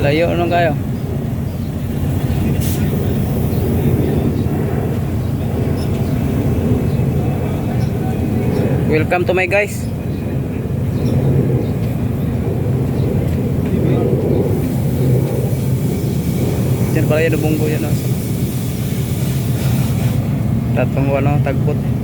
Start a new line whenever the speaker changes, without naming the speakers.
Layo nung kayo. Welcome to my guys. Diyan pala yung bunggo yan. Tatong tagbot.